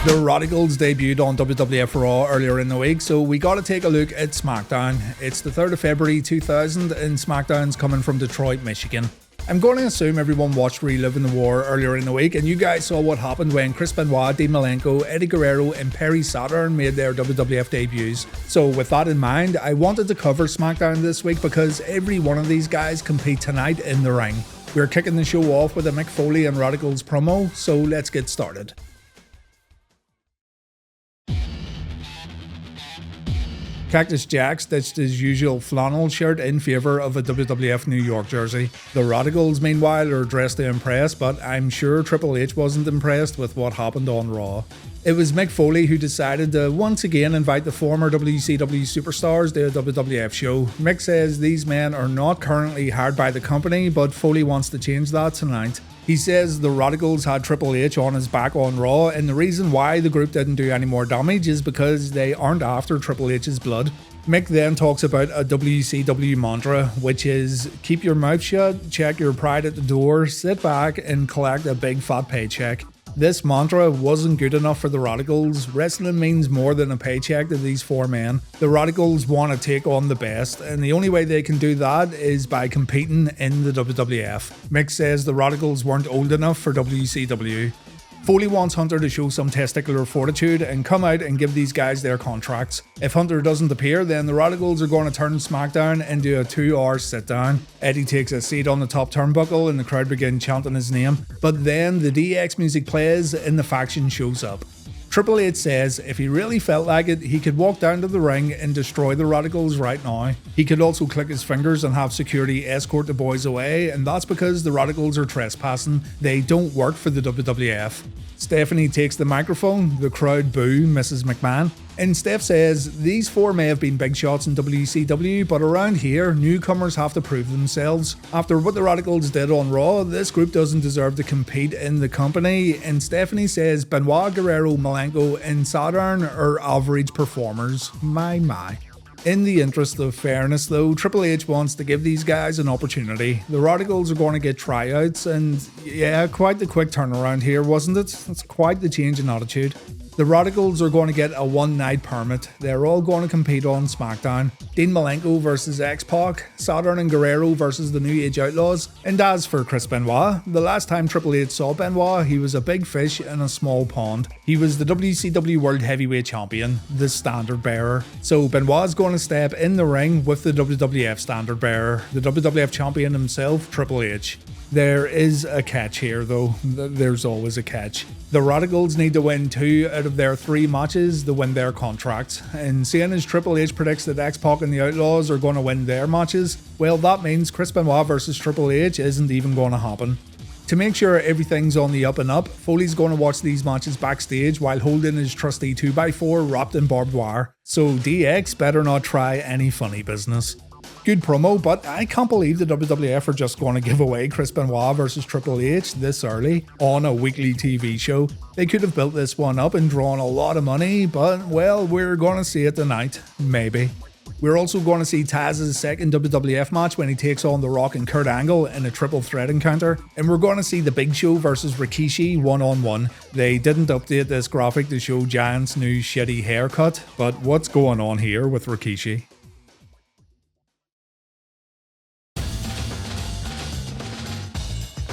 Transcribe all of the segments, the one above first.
The Radicalz debuted on WWF Raw earlier in the week, so we gotta take a look at Smackdown. It's the 3rd of February 2000 and Smackdown's coming from Detroit, Michigan. I'm going to assume everyone watched Reliving the War earlier in the week, and you guys saw what happened when Chris Benoit, Malenko, Eddie Guerrero and Perry Saturn made their WWF debuts. So with that in mind, I wanted to cover Smackdown this week because every one of these guys compete tonight in the ring. We're kicking the show off with a Mick Foley and Radicalz promo, so let's get started. Cactus Jack stitched his usual flannel shirt in favour of a WWF New York jersey. The Radicalz, meanwhile, are dressed to impress, but I'm sure Triple H wasn't impressed with what happened on Raw. It was Mick Foley who decided to once again invite the former WCW superstars to a WWF show. Mick says these men are not currently hired by the company, but Foley wants to change that tonight. He says the Radicalz had Triple H on his back on Raw, and the reason why the group didn't do any more damage is because they aren't after Triple H's blood. Mick then talks about a WCW mantra, which is keep your mouth shut, check your pride at the door, sit back and collect a big fat paycheck. This mantra wasn't good enough for the Radicalz. Wrestling means more than a paycheck to these four men. The Radicalz want to take on the best, and the only way they can do that is by competing in the WWF. Mick says the Radicalz weren't old enough for WCW. Foley wants Hunter to show some testicular fortitude and come out and give these guys their contracts. If Hunter doesn't appear, then the Radicalz are going to turn Smackdown into a 2-hour sit-down. Eddie takes a seat on the top turnbuckle and the crowd begin chanting his name. But then the DX music plays and the faction shows up. Triple H says if he really felt like it, he could walk down to the ring and destroy the Radicalz right now. He could also click his fingers and have security escort the boys away, and that's because the Radicalz are trespassing. They don't work for the WWF. Stephanie takes the microphone, the crowd boo Mrs. McMahon, and Steph says these four may have been big shots in WCW, but around here, newcomers have to prove themselves. After what the Radicalz did on Raw, this group doesn't deserve to compete in the company, and Stephanie says Benoit, Guerrero, Malenko and Saturn are average performers. My. In the interest of fairness though, Triple H wants to give these guys an opportunity. The Radicalz are going to get tryouts, and yeah, quite the quick turnaround here, wasn't it? It's quite the change in attitude. The Radicalz are going to get a one-night permit. They're all going to compete on SmackDown. Dean Malenko versus X-Pac, Saturn and Guerrero versus the New Age Outlaws, and as for Chris Benoit, the last time Triple H saw Benoit, he was a big fish in a small pond. He was the WCW World Heavyweight Champion, the standard bearer. So Benoit's going to step in the ring with the WWF standard bearer, the WWF Champion himself, Triple H. There is a catch here though, there's always a catch. The Radicalz need to win 2 out of their 3 matches to win their contracts, and seeing as Triple H predicts that X-Pac and the Outlaws are going to win their matches, well that means Chris Benoit versus Triple H isn't even going to happen. To make sure everything's on the up and up, Foley's going to watch these matches backstage while holding his trusty 2x4 wrapped in barbed wire, so DX better not try any funny business. Good promo, but I can't believe the WWF are just going to give away Chris Benoit versus Triple H this early on a weekly TV show. They could have built this one up and drawn a lot of money, but well, we're going to see it tonight. Maybe. We're also going to see Tazz's second WWF match when he takes on The Rock and Kurt Angle in a triple threat encounter, and we're going to see The Big Show versus Rikishi one-on-one. They didn't update this graphic to show Giant's new shitty haircut, but what's going on here with Rikishi?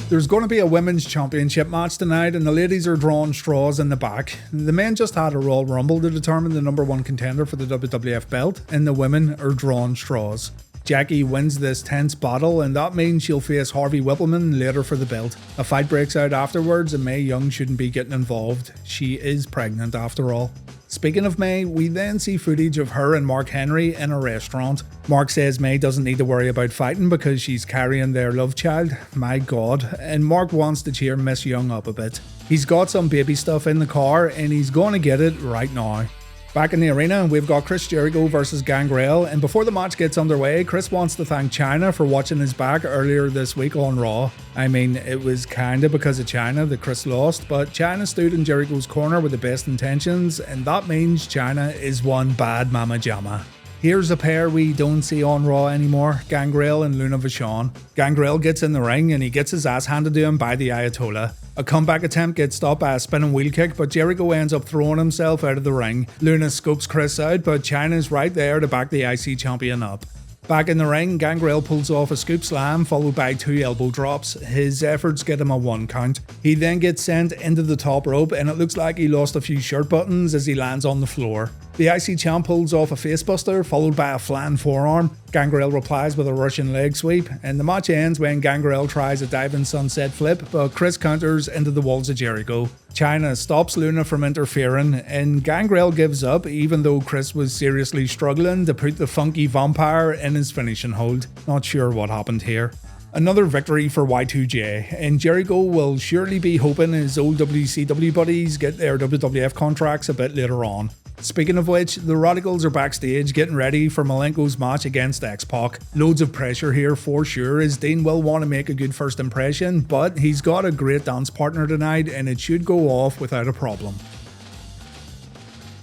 There's going to be a women's championship match tonight, and the ladies are drawing straws in the back. The men just had a Royal Rumble to determine the number 1 contender for the WWF belt, and the women are drawing straws. Jackie wins this tense battle, and that means she'll face Harvey Wippleman later for the belt. A fight breaks out afterwards, and Mae Young shouldn't be getting involved. She is pregnant after all. Speaking of Mae, we then see footage of her and Mark Henry in a restaurant. Mark says Mae doesn't need to worry about fighting because she's carrying their love child. My god. And Mark wants to cheer Miss Young up a bit. He's got some baby stuff in the car and he's going to get it right now. Back in the arena, we've got Chris Jericho versus Gangrel, and before the match gets underway, Chris wants to thank China for watching his back earlier this week on Raw. I mean, it was kinda because of China that Chris lost, but China stood in Jericho's corner with the best intentions, and that means China is one bad mama jamma. Here's a pair we don't see on Raw anymore, Gangrel and Luna Vachon. Gangrel gets in the ring and he gets his ass handed to him by the Ayatollah. A comeback attempt gets stopped by a spinning wheel kick, but Jericho ends up throwing himself out of the ring. Luna scopes Chris out, but Chyna's right there to back the IC champion up. Back in the ring, Gangrel pulls off a scoop slam followed by 2 elbow drops. His efforts get him a 1 count. He then gets sent into the top rope and it looks like he lost a few shirt buttons as he lands on the floor. The IC champ pulls off a facebuster followed by a flying forearm. Gangrel replies with a Russian leg sweep, and the match ends when Gangrel tries a diving sunset flip, but Chris counters into the walls of Jericho. Chyna stops Luna from interfering, and Gangrel gives up even though Chris was seriously struggling to put the funky vampire in his finishing hold. Not sure what happened here. Another victory for Y2J, and Jericho will surely be hoping his old WCW buddies get their WWF contracts a bit later on. Speaking of which, the Radicalz are backstage getting ready for Malenko's match against X-Pac. Loads of pressure here for sure, as Dean will want to make a good first impression, but he's got a great dance partner tonight and it should go off without a problem.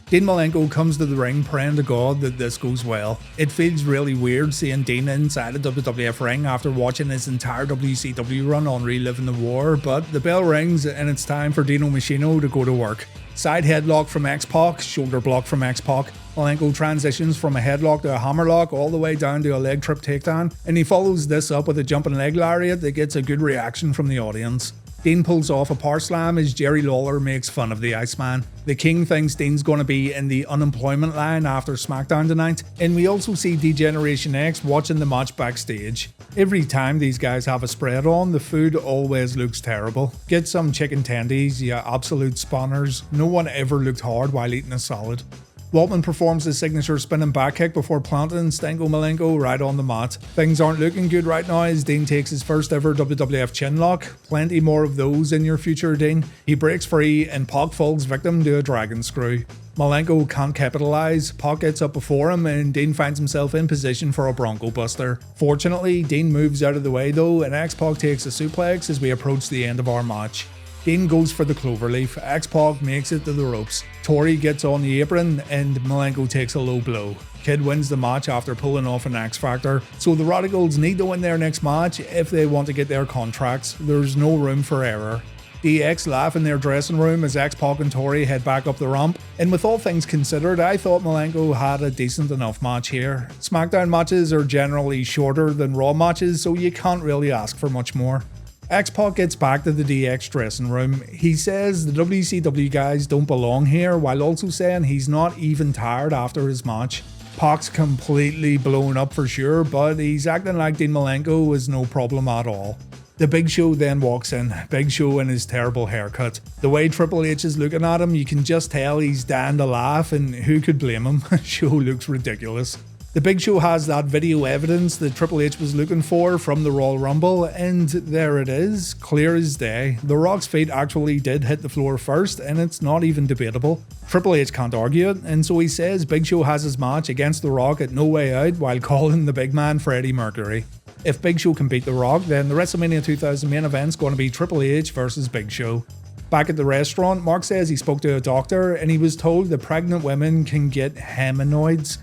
Dean Malenko comes to the ring praying to God that this goes well. It feels really weird seeing Dean inside a WWF ring after watching his entire WCW run on Reliving the War, but the bell rings and it's time for Dino Machino to go to work. Side headlock from X-Pac, shoulder block from X-Pac. Malenko transitions from a headlock to a hammerlock all the way down to a leg trip takedown, and he follows this up with a jumping leg lariat that gets a good reaction from the audience. Dean pulls off a power slam as Jerry Lawler makes fun of the Iceman. The King thinks Dean's going to be in the unemployment line after Smackdown tonight, and we also see D-Generation X watching the match backstage. Every time these guys have a spread on, the food always looks terrible. Get some chicken tendies, you absolute spawners. No one ever looked hard while eating a salad. Wippleman performs his signature spinning back kick before planting Stenko Malenko right on the mat. Things aren't looking good right now as Dean takes his first ever WWF chin lock. Plenty more of those in your future, Dean. He breaks free and Pac falls victim to a dragon screw. Malenko can't capitalise, Pac gets up before him and Dean finds himself in position for a Bronco Buster. Fortunately, Dean moves out of the way though and X-Pac takes a suplex as we approach the end of our match. Dean goes for the cloverleaf, X-Pac makes it to the ropes. Tori gets on the apron and Malenko takes a low blow. Kid wins the match after pulling off an X Factor, so the Radicalz need to win their next match if they want to get their contracts. There's no room for error. DX laugh in their dressing room as X-Pac and Tori head back up the ramp, and with all things considered, I thought Malenko had a decent enough match here. Smackdown matches are generally shorter than Raw matches, so you can't really ask for much more. X-Pac gets back to the DX dressing room. He says the WCW guys don't belong here, while also saying he's not even tired after his match. Pac's completely blown up for sure, but he's acting like Dean Malenko is no problem at all. The Big Show then walks in, Big Show in his terrible haircut. The way Triple H is looking at him, you can just tell he's dying to laugh, and who could blame him? Show looks ridiculous. The Big Show has that video evidence that Triple H was looking for from the Royal Rumble, and there it is, clear as day. The Rock's feet actually did hit the floor first, and it's not even debatable. Triple H can't argue it, and so he says Big Show has his match against The Rock at No Way Out while calling the big man Freddie Mercury. If Big Show can beat The Rock, then the WrestleMania 2000 main event's going to be Triple H versus Big Show. Back at the restaurant, Mark says he spoke to a doctor and he was told that pregnant women can get hemorrhoids.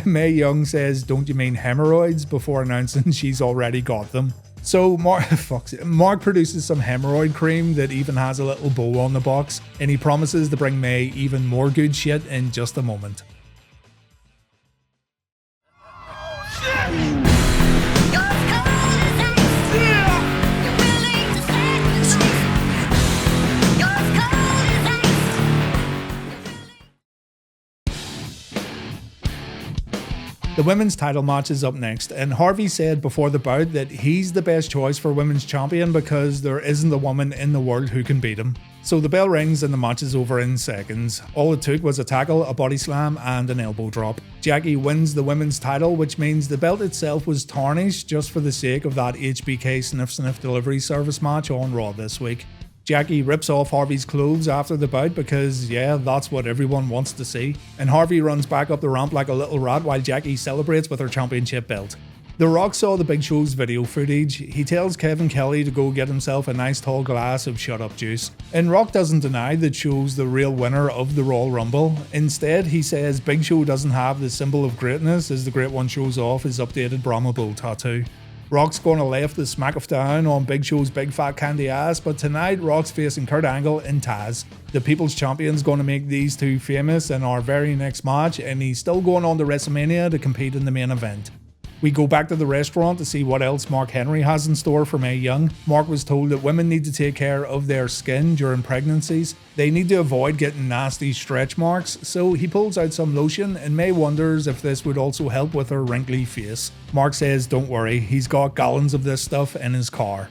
Mae Young says, "Don't you mean hemorrhoids?" before announcing she's already got them. So Mark produces some hemorrhoid cream that even has a little bow on the box, and he promises to bring Mae even more good shit in just a moment. The women's title match is up next, and Harvey said before the bout that he's the best choice for women's champion because there isn't a woman in the world who can beat him. So the bell rings and the match is over in seconds. All it took was a tackle, a body slam, and an elbow drop. Jackie wins the women's title, which means the belt itself was tarnished just for the sake of that HBK Sniff Sniff delivery service match on Raw this week. Jackie rips off Harvey's clothes after the bout because, yeah, that's what everyone wants to see. And Harvey runs back up the ramp like a little rat while Jackie celebrates with her championship belt. The Rock saw the Big Show's video footage. He tells Kevin Kelly to go get himself a nice tall glass of shut up juice. And Rock doesn't deny that Show's the real winner of the Royal Rumble. Instead, he says Big Show doesn't have the symbol of greatness as the Great One shows off his updated Brahma Bull tattoo. Rock's gonna left the Smackdown on Big Show's big fat candy ass, but tonight Rock's facing Kurt Angle and Tazz. The People's Champion's gonna make these two famous in our very next match, and he's still going on to WrestleMania to compete in the main event. We go back to the restaurant to see what else Mark Henry has in store for Mae Young. Mark was told that women need to take care of their skin during pregnancies. They need to avoid getting nasty stretch marks, so he pulls out some lotion and Mae wonders if this would also help with her wrinkly face. Mark says don't worry, he's got gallons of this stuff in his car.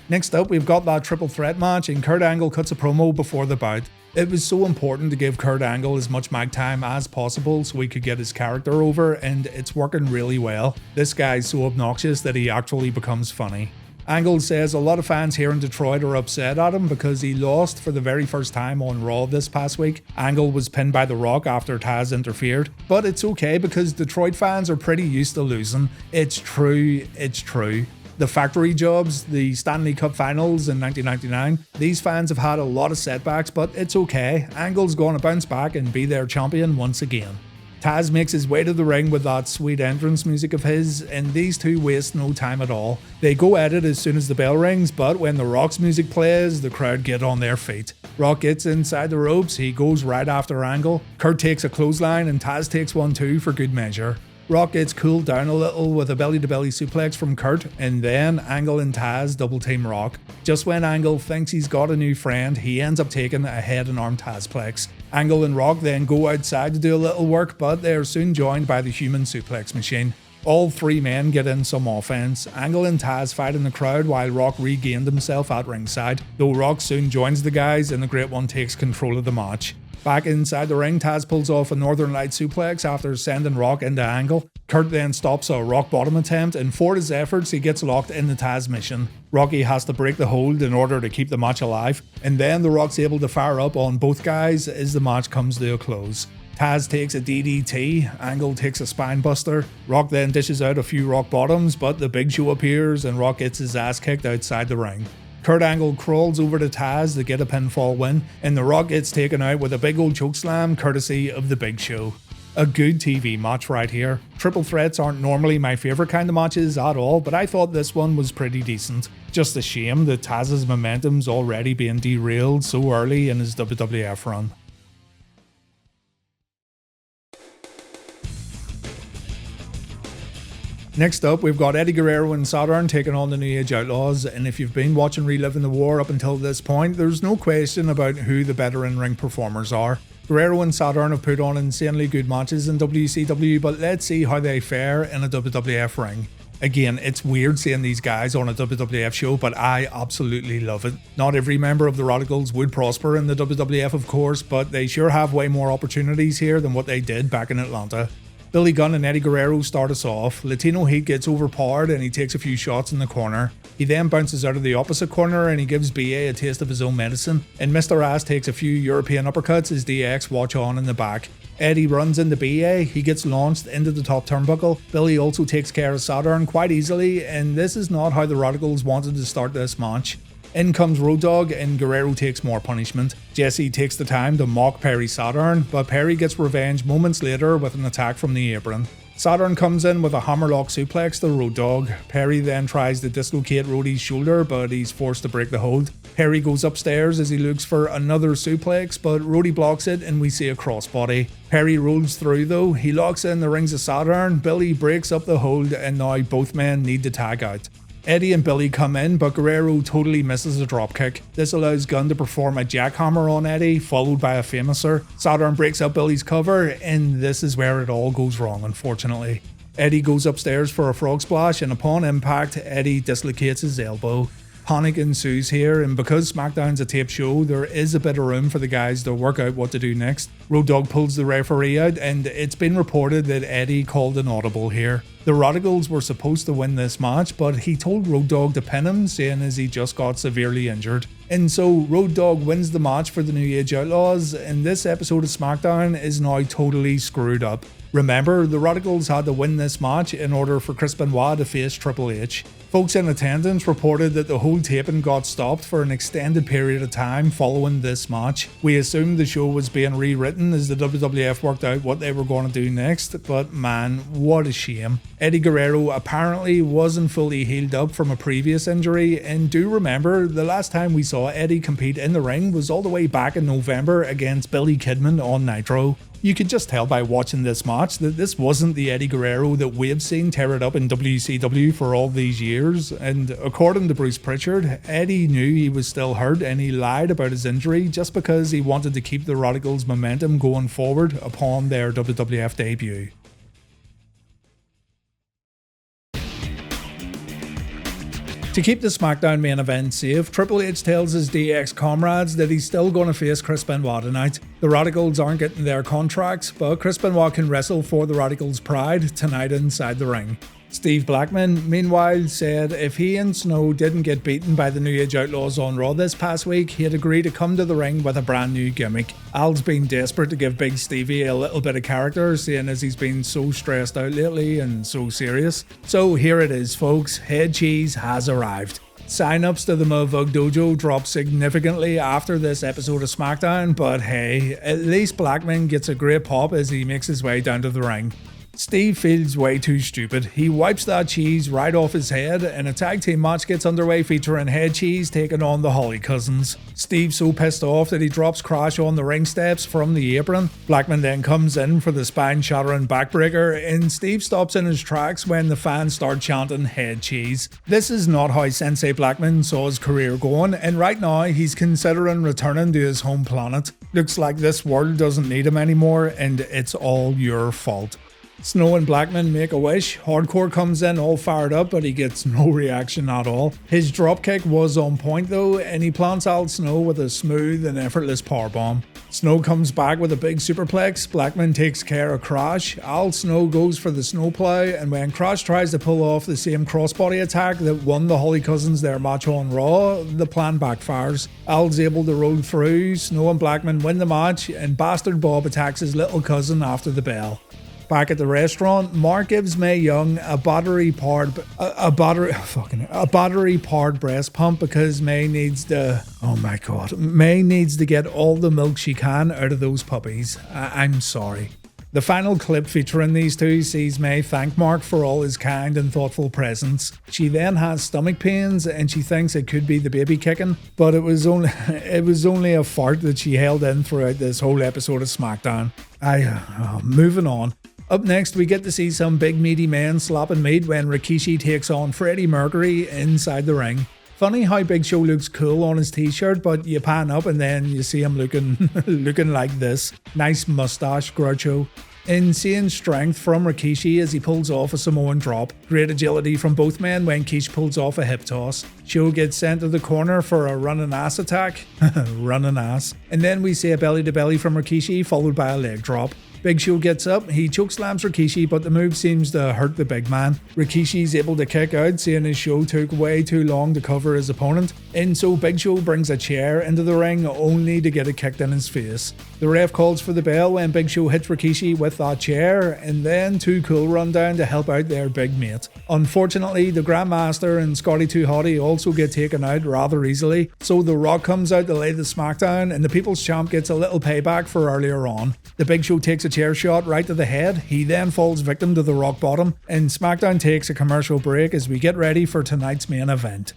Next up, we've got that triple threat match and Kurt Angle cuts a promo before the bout. It was so important to give Kurt Angle as much mic time as possible so he could get his character over, and it's working really well. This guy's so obnoxious that he actually becomes funny. Angle says a lot of fans here in Detroit are upset at him because he lost for the very first time on Raw this past week. Angle was pinned by The Rock after Tazz interfered, but it's okay because Detroit fans are pretty used to losing. It's true, it's true. The factory jobs, the Stanley Cup finals in 1999, these fans have had a lot of setbacks, but it's okay. Angle's going to bounce back and be their champion once again. Taz makes his way to the ring with that sweet entrance music of his, and these two waste no time at all. They go at it as soon as the bell rings, but when the Rock's music plays, the crowd get on their feet. Rock gets inside the ropes, he goes right after Angle. Kurt takes a clothesline and Taz takes one too for good measure. Rock gets cooled down a little with a belly-to-belly suplex from Kurt, and then Angle and Taz double-team Rock. Just when Angle thinks he's got a new friend, he ends up taking a head and arm Tazplex. Angle and Rock then go outside to do a little work, but they are soon joined by the human suplex machine. All three men get in some offense. Angle and Taz fight in the crowd while Rock regained himself at ringside, though Rock soon joins the guys and the Great One takes control of the match. Back inside the ring, Taz pulls off a Northern Light suplex after sending Rock into Angle. Kurt then stops a rock bottom attempt, and for his efforts he gets locked in the Taz mission. Rocky has to break the hold in order to keep the match alive, and then the Rock's able to fire up on both guys as the match comes to a close. Taz takes a DDT, Angle takes a spine buster, Rock then dishes out a few rock bottoms, but the Big Show appears and Rock gets his ass kicked outside the ring. Kurt Angle crawls over to Taz to get a pinfall win, and The Rock gets taken out with a big old chokeslam courtesy of the Big Show. A good TV match right here. Triple threats aren't normally my favourite kind of matches at all, but I thought this one was pretty decent. Just a shame that Taz's momentum's already being derailed so early in his WWF run. Next up, we've got Eddie Guerrero and Saturn taking on the New Age Outlaws, and if you've been watching Reliving the War up until this point, there's no question about who the better in-ring performers are. Guerrero and Saturn have put on insanely good matches in WCW, but let's see how they fare in a WWF ring. Again, it's weird seeing these guys on a WWF show, but I absolutely love it. Not every member of the Radicalz would prosper in the WWF, of course, but they sure have way more opportunities here than what they did back in Atlanta. Billy Gunn and Eddie Guerrero start us off. Latino Heat gets overpowered and he takes a few shots in the corner. He then bounces out of the opposite corner and he gives BA a taste of his own medicine. And Mr. Ass takes a few European uppercuts as DX watch on in the back. Eddie runs into BA, he gets launched into the top turnbuckle. Billy also takes care of Saturn quite easily, and this is not how the Radicalz wanted to start this match. In comes Road Dogg and Guerrero takes more punishment. Jesse takes the time to mock Perry Saturn, but Perry gets revenge moments later with an attack from the apron. Saturn comes in with a hammerlock suplex to Road Dogg. Perry then tries to dislocate Roddy's shoulder, but he's forced to break the hold. Perry goes upstairs as he looks for another suplex, but Roddy blocks it and we see a crossbody. Perry rolls through though, he locks in the rings of Saturn, Billy breaks up the hold, and now both men need to tag out. Eddie and Billy come in, but Guerrero totally misses a dropkick. This allows Gunn to perform a jackhammer on Eddie, followed by a famouser. Saturn breaks up Billy's cover, and this is where it all goes wrong, unfortunately. Eddie goes upstairs for a frog splash, and upon impact, Eddie dislocates his elbow. Panic ensues here, and because SmackDown's a tape show, there is a bit of room for the guys to work out what to do next. Road Dogg pulls the referee out, and it's been reported that Eddie called an audible here. The Radicalz were supposed to win this match, but he told Road Dogg to pin him, saying as he just got severely injured. And so Road Dogg wins the match for the New Age Outlaws, and this episode of SmackDown is now totally screwed up. Remember, the Radicalz had to win this match in order for Chris Benoit to face Triple H. Folks in attendance reported that the whole taping got stopped for an extended period of time following this match. We assumed the show was being rewritten as the WWF worked out what they were going to do next, but man, what a shame. Eddie Guerrero apparently wasn't fully healed up from a previous injury, and do remember, the last time we saw Eddie compete in the ring was all the way back in November against Billy Kidman on Nitro. You could just tell by watching this match that this wasn't the Eddie Guerrero that we've seen tear it up in WCW for all these years, and according to Bruce Pritchard, Eddie knew he was still hurt and he lied about his injury just because he wanted to keep the Radicalz' momentum going forward upon their WWF debut. To keep the SmackDown main event safe, Triple H tells his DX comrades that he's still going to face Chris Benoit tonight. The Radicalz aren't getting their contracts, but Chris Benoit can wrestle for the Radicalz' pride tonight inside the ring. Steve Blackman, meanwhile, said if he and Snow didn't get beaten by the New Age Outlaws on Raw this past week, he'd agree to come to the ring with a brand new gimmick. Al's been desperate to give Big Stevie a little bit of character, seeing as he's been so stressed out lately and so serious. So here it is, folks, Head Cheese has arrived. Sign-ups to the Mavug Dojo dropped significantly after this episode of SmackDown, but hey, at least Blackman gets a great pop as he makes his way down to the ring. Steve feels way too stupid. He wipes that cheese right off his head and a tag team match gets underway featuring Head Cheese taking on the Holly Cousins. Steve's so pissed off that he drops Crash on the ring steps from the apron. Blackman then comes in for the spine-shattering backbreaker and Steve stops in his tracks when the fans start chanting Head Cheese. This is not how Sensei Blackman saw his career going, and right now he's considering returning to his home planet. Looks like this world doesn't need him anymore and it's all your fault. Snow and Blackman make a wish. Hardcore comes in all fired up, but he gets no reaction at all. His dropkick was on point though, and he plants Al Snow with a smooth and effortless powerbomb. Snow comes back with a big superplex. Blackman takes care of Crash. Al Snow goes for the snowplow, and when Crash tries to pull off the same crossbody attack that won the Holly Cousins their match on Raw, the plan backfires. Al's able to roll through. Snow and Blackman win the match, and Bastard Bob attacks his little cousin after the bell. Back at the restaurant, Mark gives Mae Young a battery-powered breast pump because Mae needs to get all the milk she can out of those puppies. I'm sorry. The final clip featuring these two sees Mae thank Mark for all his kind and thoughtful presents. She then has stomach pains and she thinks it could be the baby kicking, but it was only a fart that she held in throughout this whole episode of SmackDown. Moving on. Up next, we get to see some big meaty men slapping meat when Rikishi takes on Freddie Mercury inside the ring. Funny how Big Show looks cool on his t-shirt, but you pan up and then you see him looking like this. Nice mustache, Groucho. Insane strength from Rikishi as he pulls off a Samoan drop. Great agility from both men when Kish pulls off a hip toss. Show gets sent to the corner for a running ass attack. Running ass. And then we see a belly to belly from Rikishi followed by a leg drop. Big Show gets up, he chokeslams Rikishi, but the move seems to hurt the big man. Rikishi's able to kick out, seeing his Show took way too long to cover his opponent, and so Big Show brings a chair into the ring only to get it kicked in his face. The ref calls for the bell when Big Show hits Rikishi with that chair, and then Too Cool run down to help out their big mate. Unfortunately, the Grandmaster and Scotty 2 Hotty also get taken out rather easily, so The Rock comes out to lay the smackdown, and the People's Champ gets a little payback for earlier on. The Big Show takes a chair shot right to the head. He then falls victim to the rock bottom, and SmackDown takes a commercial break as we get ready for tonight's main event.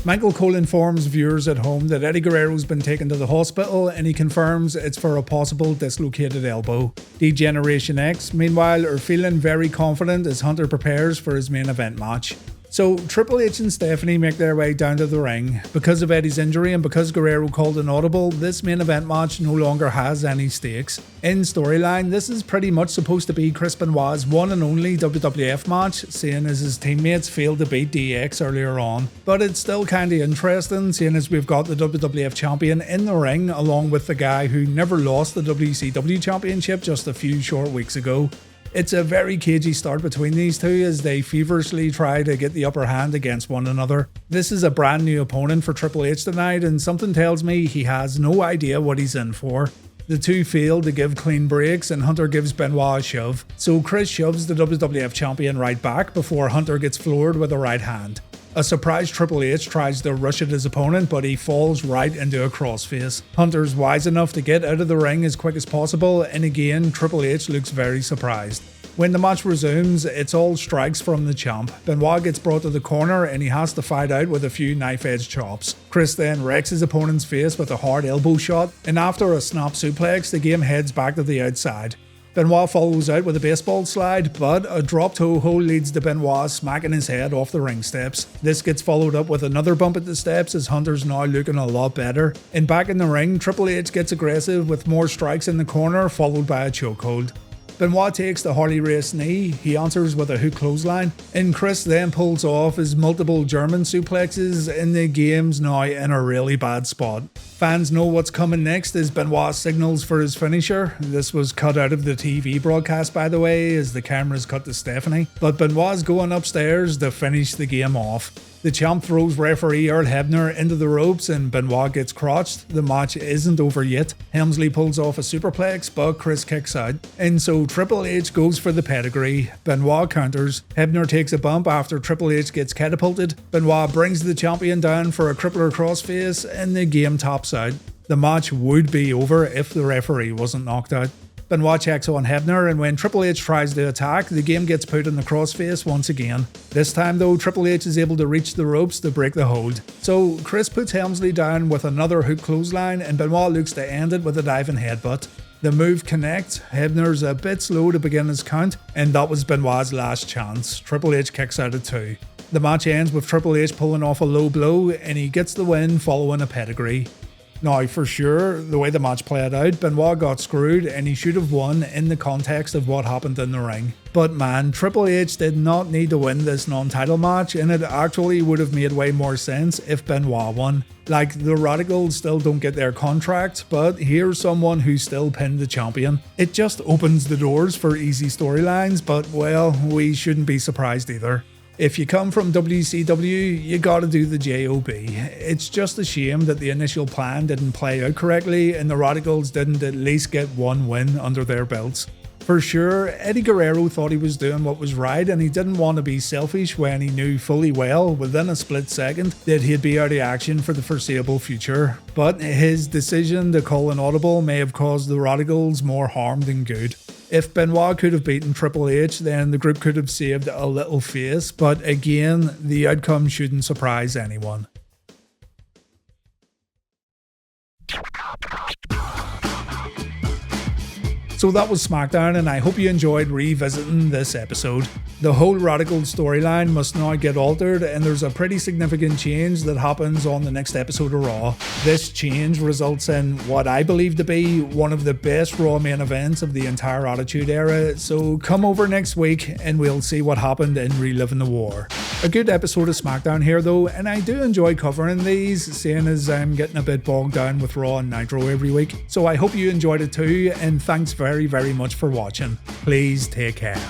Michael Cole informs viewers at home that Eddie Guerrero's been taken to the hospital and he confirms it's for a possible dislocated elbow. D-Generation X, meanwhile, are feeling very confident as Hunter prepares for his main event match. So Triple H and Stephanie make their way down to the ring. Because of Eddie's injury and because Guerrero called an audible, this main event match no longer has any stakes. In storyline, this is pretty much supposed to be Chris Benoit's one and only WWF match, seeing as his teammates failed to beat DX earlier on. But it's still kinda interesting, seeing as we've got the WWF champion in the ring along with the guy who never lost the WCW championship just a few short weeks ago. It's a very cagey start between these two as they feverishly try to get the upper hand against one another. This is a brand new opponent for Triple H tonight, and something tells me he has no idea what he's in for. The two fail to give clean breaks and Hunter gives Benoit a shove, so Chris shoves the WWF champion right back before Hunter gets floored with a right hand. A surprised Triple H tries to rush at his opponent, but he falls right into a crossface. Hunter's wise enough to get out of the ring as quick as possible, and again Triple H looks very surprised. When the match resumes, it's all strikes from the champ. Benoit gets brought to the corner and he has to fight out with a few knife-edge chops. Chris then wrecks his opponent's face with a hard elbow shot, and after a snap suplex, the game heads back to the outside. Benoit follows out with a baseball slide, but a drop toe hold leads to Benoit smacking his head off the ring steps. This gets followed up with another bump at the steps as Hunter's now looking a lot better. And back in the ring, Triple H gets aggressive with more strikes in the corner followed by a chokehold. Benoit takes the Harley Race knee, he answers with a hook clothesline, and Chris then pulls off his multiple German suplexes, and the game's now in a really bad spot. Fans know what's coming next as Benoit signals for his finisher. This was cut out of the TV broadcast, by the way, as the cameras cut to Stephanie, but Benoit's going upstairs to finish the game off. The champ throws referee Earl Hebner into the ropes and Benoit gets crotched. The match isn't over yet. Helmsley pulls off a superplex, but Chris kicks out. And so Triple H goes for the pedigree. Benoit counters. Hebner takes a bump after Triple H gets catapulted. Benoit brings the champion down for a crippler crossface and the game tops out. The match would be over if the referee wasn't knocked out. Benoit checks on Hebner, and when Triple H tries to attack, the game gets put in the crossface once again. This time though, Triple H is able to reach the ropes to break the hold. So Chris puts Helmsley down with another hook clothesline, and Benoit looks to end it with a diving headbutt. The move connects, Hebner's a bit slow to begin his count, and that was Benoit's last chance. Triple H kicks out at 2. The match ends with Triple H pulling off a low blow, and he gets the win following a pedigree. Now, for sure, the way the match played out, Benoit got screwed and he should have won in the context of what happened in the ring. But man, Triple H did not need to win this non-title match, and it actually would have made way more sense if Benoit won. Like, the Radicalz still don't get their contract, but here's someone who still pinned the champion. It just opens the doors for easy storylines, but well, we shouldn't be surprised either. If you come from WCW, you gotta do the JOB. It's just a shame that the initial plan didn't play out correctly and the Radicalz didn't at least get one win under their belts. For sure, Eddie Guerrero thought he was doing what was right and he didn't want to be selfish when he knew fully well, within a split second, that he'd be out of action for the foreseeable future. But his decision to call an audible may have caused the Radicalz more harm than good. If Benoit could have beaten Triple H, then the group could have saved a little face, but again, the outcome shouldn't surprise anyone. So that was Smackdown, and I hope you enjoyed revisiting this episode. The whole Radicalz storyline must now get altered, and there's a pretty significant change that happens on the next episode of Raw. This change results in what I believe to be one of the best Raw main events of the entire Attitude Era, so come over next week and we'll see what happened in Reliving the War. A good episode of Smackdown here though, and I do enjoy covering these, seeing as I'm getting a bit bogged down with Raw and Nitro every week. So I hope you enjoyed it too, and thanks very much for watching. Please take care.